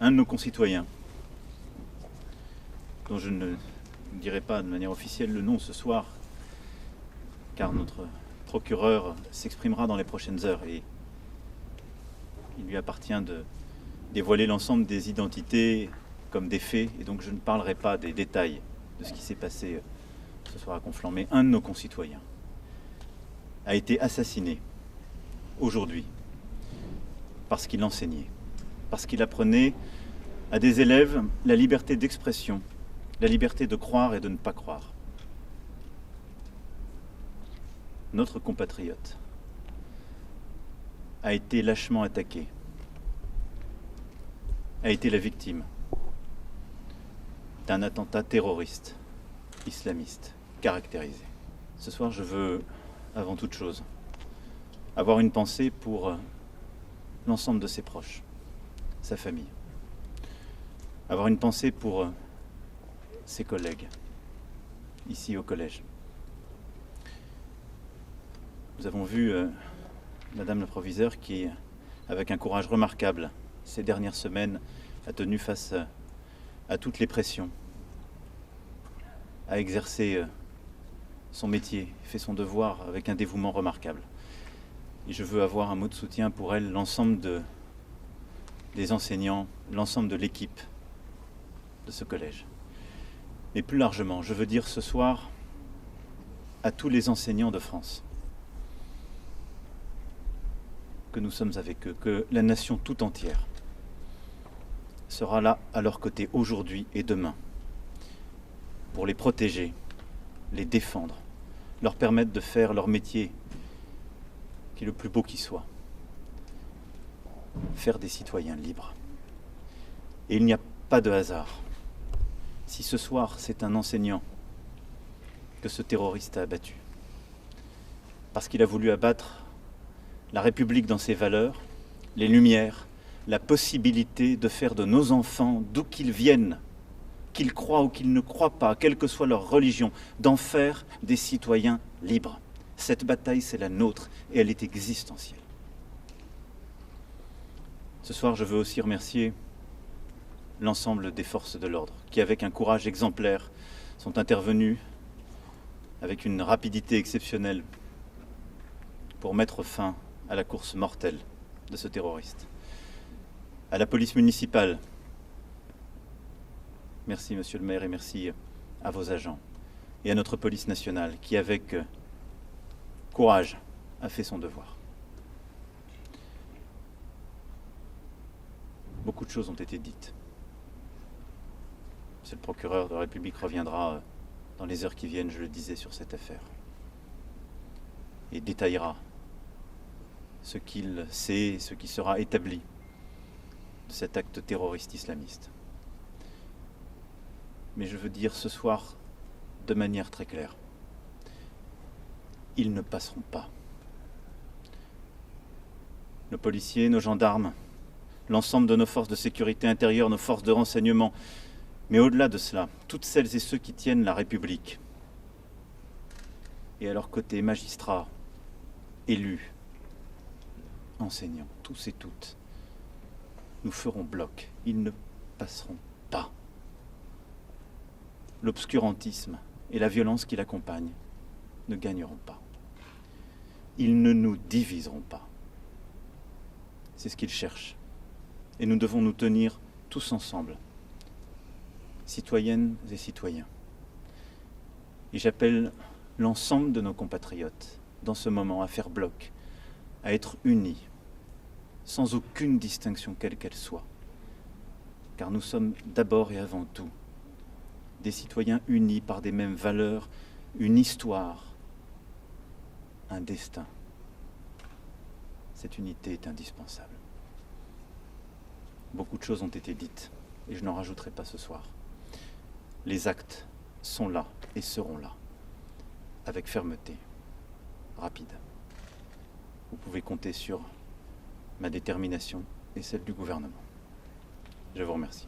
un de nos concitoyens, dont je ne dirai pas de manière officielle le nom ce soir, car notre procureur s'exprimera dans les prochaines heures et il lui appartient de dévoiler l'ensemble des identités comme des faits, et donc je ne parlerai pas des détails de ce qui s'est passé ce soir à Conflans, mais un de nos concitoyens a été assassiné aujourd'hui parce qu'il enseignait, parce qu'il apprenait à des élèves la liberté d'expression, la liberté de croire et de ne pas croire. Notre compatriote a été lâchement attaqué, a été la victime d'un attentat terroriste, islamiste, caractérisé. Ce soir, je veux, avant toute chose, avoir une pensée pour l'ensemble de ses proches, sa famille. Avoir une pensée pour ses collègues, ici au collège. Nous avons vu Madame la proviseure qui, avec un courage remarquable, ces dernières semaines, a tenu face à toutes les pressions, a exercé son métier, fait son devoir avec un dévouement remarquable. Et je veux avoir un mot de soutien pour elle, l'ensemble des enseignants, l'ensemble de l'équipe de ce collège. Mais plus largement, je veux dire ce soir à tous les enseignants de France que nous sommes avec eux, que la nation tout entière sera là à leur côté aujourd'hui et demain pour les protéger, les défendre, leur permettre de faire leur métier qui est le plus beau qui soit, faire des citoyens libres. Et il n'y a pas de hasard. Si ce soir c'est un enseignant que ce terroriste a abattu, parce qu'il a voulu abattre la République dans ses valeurs, les lumières, la possibilité de faire de nos enfants, d'où qu'ils viennent, qu'ils croient ou qu'ils ne croient pas, quelle que soit leur religion, d'en faire des citoyens libres. Cette bataille, c'est la nôtre et elle est existentielle. Ce soir, je veux aussi remercier l'ensemble des forces de l'ordre qui, avec un courage exemplaire, sont intervenues avec une rapidité exceptionnelle pour mettre fin à la course mortelle de ce terroriste. À la police municipale, merci monsieur le maire et merci à vos agents. Et à notre police nationale qui, avec courage, a fait son devoir. Beaucoup de choses ont été dites. Monsieur le procureur de la République reviendra dans les heures qui viennent, je le disais, sur cette affaire. Et détaillera ce qu'il sait, ce qui sera établi de cet acte terroriste islamiste. Mais je veux dire ce soir de manière très claire, ils ne passeront pas. Nos policiers, nos gendarmes, l'ensemble de nos forces de sécurité intérieure, nos forces de renseignement, mais au-delà de cela, toutes celles et ceux qui tiennent la République, et à leur côté magistrats, élus, enseignants, tous et toutes, nous ferons bloc. Ils ne passeront pas. L'obscurantisme et la violence qui l'accompagnent ne gagneront pas. Ils ne nous diviseront pas. C'est ce qu'ils cherchent. Et nous devons nous tenir tous ensemble, citoyennes et citoyens. Et j'appelle l'ensemble de nos compatriotes, dans ce moment, à faire bloc, à être unis, sans aucune distinction quelle qu'elle soit. Car nous sommes d'abord et avant tout des citoyens unis par des mêmes valeurs, une histoire, un destin. Cette unité est indispensable. Beaucoup de choses ont été dites, et je n'en rajouterai pas ce soir. Les actes sont là et seront là, avec fermeté, rapide. Vous pouvez compter sur ma détermination et celle du gouvernement. Je vous remercie.